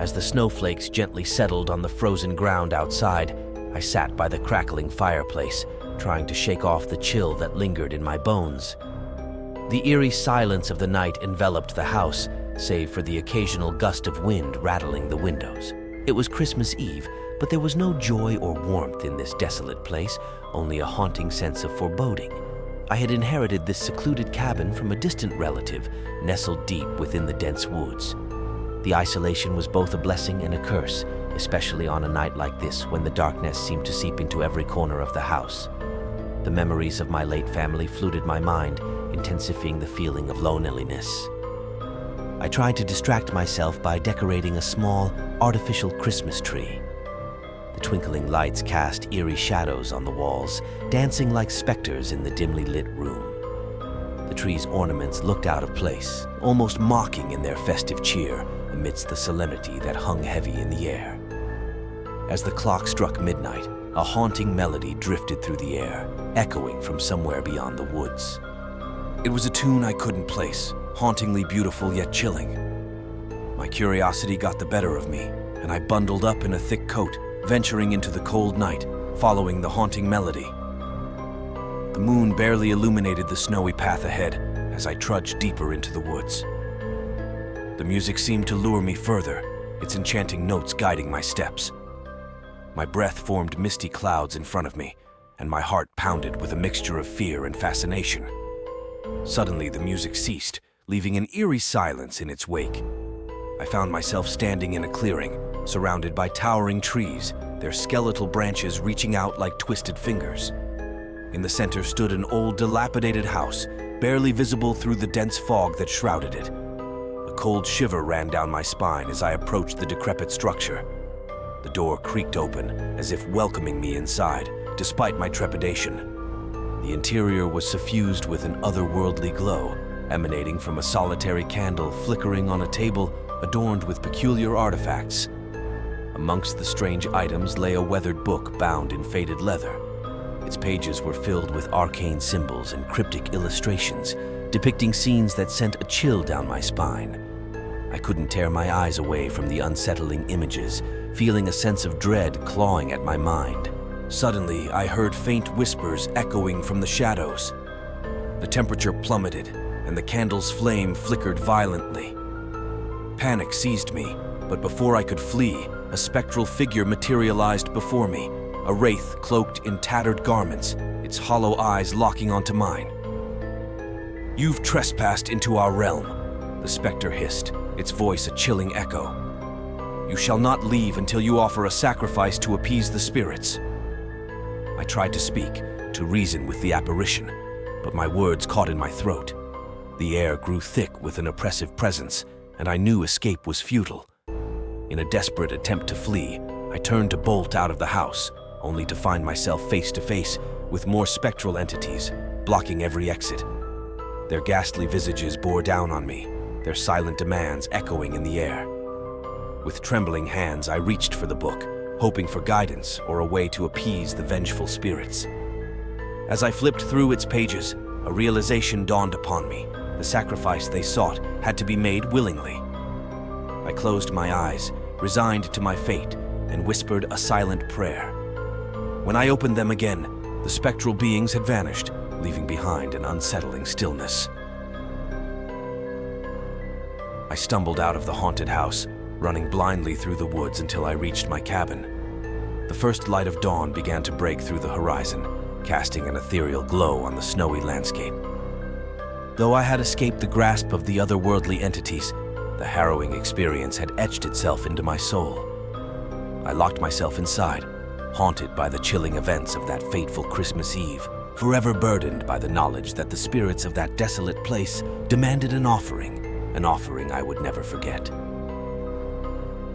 As the snowflakes gently settled on the frozen ground outside, I sat by the crackling fireplace, trying to shake off the chill that lingered in my bones. The eerie silence of the night enveloped the house, save for the occasional gust of wind rattling the windows. It was Christmas Eve, but there was no joy or warmth in this desolate place, only a haunting sense of foreboding. I had inherited this secluded cabin from a distant relative, nestled deep within the dense woods. The isolation was both a blessing and a curse, especially on a night like this when the darkness seemed to seep into every corner of the house. The memories of my late family flooded my mind, intensifying the feeling of loneliness. I tried to distract myself by decorating a small, artificial Christmas tree. The twinkling lights cast eerie shadows on the walls, dancing like specters in the dimly lit room. The tree's ornaments looked out of place, almost mocking in their festive cheer amidst the solemnity that hung heavy in the air. As the clock struck midnight, a haunting melody drifted through the air, echoing from somewhere beyond the woods. It was a tune I couldn't place, hauntingly beautiful yet chilling. My curiosity got the better of me, and I bundled up in a thick coat, venturing into the cold night, following the haunting melody. The moon barely illuminated the snowy path ahead as I trudged deeper into the woods. The music seemed to lure me further, its enchanting notes guiding my steps. My breath formed misty clouds in front of me, and my heart pounded with a mixture of fear and fascination. Suddenly, the music ceased, leaving an eerie silence in its wake. I found myself standing in a clearing, surrounded by towering trees, their skeletal branches reaching out like twisted fingers. In the center stood an old, dilapidated house, barely visible through the dense fog that shrouded it. A cold shiver ran down my spine as I approached the decrepit structure. The door creaked open, as if welcoming me inside, despite my trepidation. The interior was suffused with an otherworldly glow, emanating from a solitary candle flickering on a table adorned with peculiar artifacts. Amongst the strange items lay a weathered book bound in faded leather. Its pages were filled with arcane symbols and cryptic illustrations, depicting scenes that sent a chill down my spine. I couldn't tear my eyes away from the unsettling images, feeling a sense of dread clawing at my mind. Suddenly, I heard faint whispers echoing from the shadows. The temperature plummeted, and the candle's flame flickered violently. Panic seized me, but before I could flee, a spectral figure materialized before me, a wraith cloaked in tattered garments, its hollow eyes locking onto mine. "You've trespassed into our realm," the specter hissed, its voice a chilling echo. "You shall not leave until you offer a sacrifice to appease the spirits." I tried to speak, to reason with the apparition, but my words caught in my throat. The air grew thick with an oppressive presence, and I knew escape was futile. In a desperate attempt to flee, I turned to bolt out of the house, only to find myself face to face with more spectral entities, blocking every exit. Their ghastly visages bore down on me, their silent demands echoing in the air. With trembling hands, I reached for the book, hoping for guidance or a way to appease the vengeful spirits. As I flipped through its pages, a realization dawned upon me. The sacrifice they sought had to be made willingly. I closed my eyes, resigned to my fate, and whispered a silent prayer. When I opened them again, the spectral beings had vanished, leaving behind an unsettling stillness. I stumbled out of the haunted house, running blindly through the woods until I reached my cabin. The first light of dawn began to break through the horizon, casting an ethereal glow on the snowy landscape. Though I had escaped the grasp of the otherworldly entities, the harrowing experience had etched itself into my soul. I locked myself inside, haunted by the chilling events of that fateful Christmas Eve, forever burdened by the knowledge that the spirits of that desolate place demanded an offering I would never forget.